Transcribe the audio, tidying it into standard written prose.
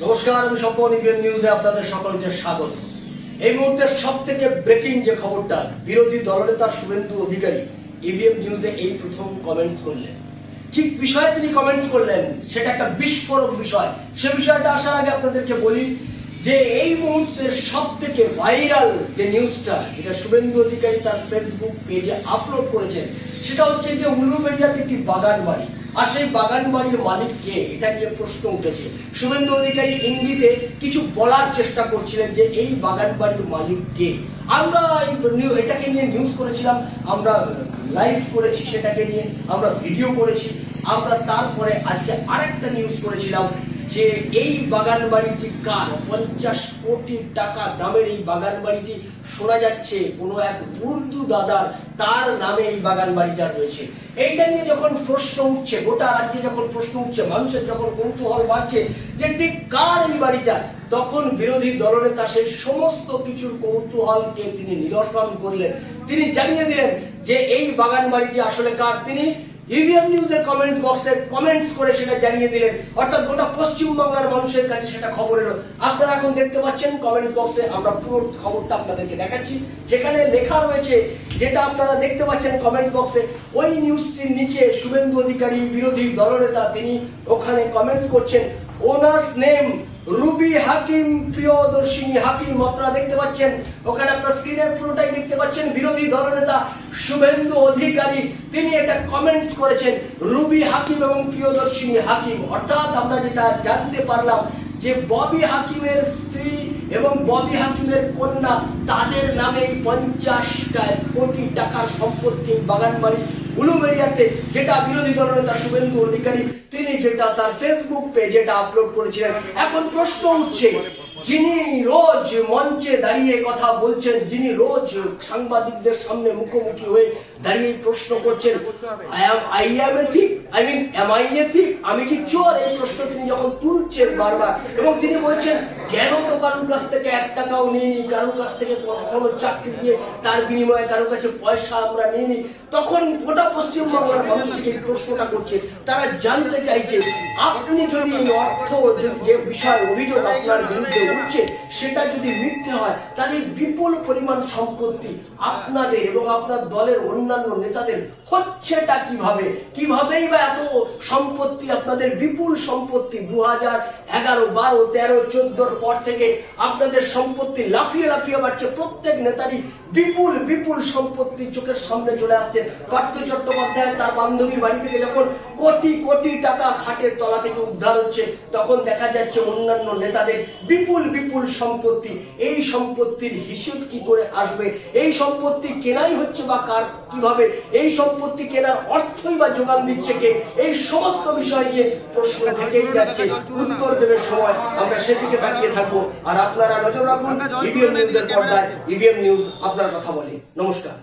নমস্কার, আমি স্বপন। ইভিএম নিউজে আপনাদের সকলকে স্বাগত। এই মুহূর্তে সবথেকে ব্রেকিং যে খবরটা, বিরোধী দলনেতা শুভেন্দু অধিকারী ইভিএম নিউজে এই প্রথম কমেন্টস করলেন। কি বিষয়ে তিনি কমেন্টস করলেন সেটা একটা বিস্ফোরক বিষয়। সে বিষয়টা আসার আগে আপনাদেরকে বলি যে এই মুহূর্তে সবথেকে ভাইরাল যে নিউজটা, যেটা শুভেন্দু অধিকারী তার ফেসবুক পেজে আপলোড করেছেন, সেটা হচ্ছে যে উলুবেড়িয়াতে একটি বাগান বাড়ি, আর সেই বাগান বাড়ির মালিক কে, এটা নিয়ে প্রশ্ন উঠেছে। শুভেন্দু অধিকারী ইঙ্গিতে কিছু বলার চেষ্টা করছিলেন যে এই বাগান বাড়ির মালিক কে। আমরা এটাকে নিয়ে নিউজ করেছিলাম, আমরা লাইভ করেছি, সেটাকে নিয়ে আমরা ভিডিও করেছি। আমরা তারপরে আজকে আরেকটা নিউজ করেছিলাম যে এই বাগান বাড়িটি কার। 50 কোটি টাকা দামের এই বাগান বাড়িটি শোনা যাচ্ছে কোনো এক উর্দু দাদার, তার নামে এই বাগান বাড়িটা রয়েছে। এইটা নিয়ে যখন প্রশ্ন উঠছে, গোটা রাজ্যে যখন প্রশ্ন উঠছে, মানুষের যখন কৌতূহল বাড়ছে যে ঠিক কার এই বাড়িটা, তখন বিরোধী দলনেতা সেই সমস্ত কিছুর কৌতূহলকে তিনি নিরসন করলেন। তিনি জানিয়ে দিলেন যে এই বাগান বাড়িটি আসলে কার। তিনি ইভিএম নিউজের কমেন্টস বক্সে কমেন্টস করে সেটা জানিয়ে দিলেন, অর্থাৎ গোটা পশ্চিমবাংলার মানুষের কাছে সেটা খবর এলো। আপনারা এখন দেখতে পাচ্ছেন কমেন্টস বক্সে আমরা পুরো খবরটা আপনাদেরকে দেখাচ্ছি, যেখানে লেখা রয়েছে, যেটা আপনারা দেখতে পাচ্ছেন কমেন্ট বক্সে, ওই নিউজটির নিচে শুভেন্দু অধিকারী বিরোধী দলনেতা তিনি ওখানে কমেন্টস করছেন। ওনার্স নেম রুবি হাকিম, প্রিয়দর্শিনী হাকিম। আপনারা দেখতে পাচ্ছেন ওখানে, আপনার স্ক্রিনের পুরোটাই দেখতে পাচ্ছেন। বিরোধী দলনেতা শুভেন্দু অধিকারী তিনি এটা কমেন্টস করেছেন, রুবি হাকিম এবং প্রিয়দর্শিনী হাকিম। অর্থাৎ আমরা যেটা জানতে পারলাম যে ববি হাকিমের স্ত্রী এবং ববি হাকিমের কন্যা, তাদের নামে 50 কোটি টাকার সম্পত্তি বাগান বাড়ি উলুবেড়িয়াতে, যেটা বিরোধী দলনেতা শুভেন্দু অধিকারী তিনি যেটা তার ফেসবুক পেজে আপলোড করেছিলেন। এখন প্রশ্ন উঠছে, যিনি রোজ মঞ্চে দাঁড়িয়ে কথা বলছেন, যিনি রোজ সাংবাদিকদের সামনে মুখোমুখি হয়ে দাঁড়িয়ে প্রশ্ন করছেন, আমি কি চোর, এই প্রশ্ন তিনি যখন তুলছেন বারবার, এবং তিনি বলছেন কেন তো কারোর কাছ থেকে 1 টাকাও নিইনি, কারোর কাছ থেকে কখনো চাকরি দিয়ে তার বিনিময়ে কারোর কাছে পয়সা আমরা নিইনি, তখন গোটা পশ্চিমবাংলার মানুষকে এই প্রশ্নটা করছে। তারা জানতে চাইছে, আপনি যদি অর্থ যে বিষয় অভিযোগ আপনার বিরুদ্ধে উঠছে সেটা যদি মিথ্যে হয়, তাহলে বিপুল পরিমাণ সম্পত্তি আপনাদের এবং আপনার দলের অন্যান্য নেতাদের হচ্ছেটা কিভাবে, কিভাবেই বা এত সম্পত্তি আপনাদের, বিপুল সম্পত্তি 2011, 12, 13, 14 পর থেকে আপনাদের সম্পত্তি লাফিয়ে লাফিয়ে বাড়ছে। প্রত্যেক নেতারই বিপুল বিপুল সম্পত্তি চোখের সামনে চলে আসছে। পার্থ চট্টোপাধ্যায় তার বান্ধবীর বাড়ি থেকে যখন কোটি কোটি টাকা খাটের তলা থেকে উদ্ধার হচ্ছে, তখন দেখা যাচ্ছে অন্যান্য নেতাদের বিপুল বিপুল সম্পত্তি। এই সম্পত্তির হিসেব কি করে আসবে, এই সম্পত্তি কেনাই হচ্ছে বা কার, কিভাবে এই সম্পত্তি কেনার অর্থই বা যোগান দিচ্ছে কে, এই সমস্ত বিষয় নিয়ে প্রশ্ন থেকেই যাচ্ছে। উত্তর দেবের সময় আমরা সেদিকে তাকিয়ে থাকবো। আর আপনারা নজর রাখুন ইভিএম নিউজের পর্দায়। ইভিএম নিউজ আপনার কথা বলে। নমস্কার।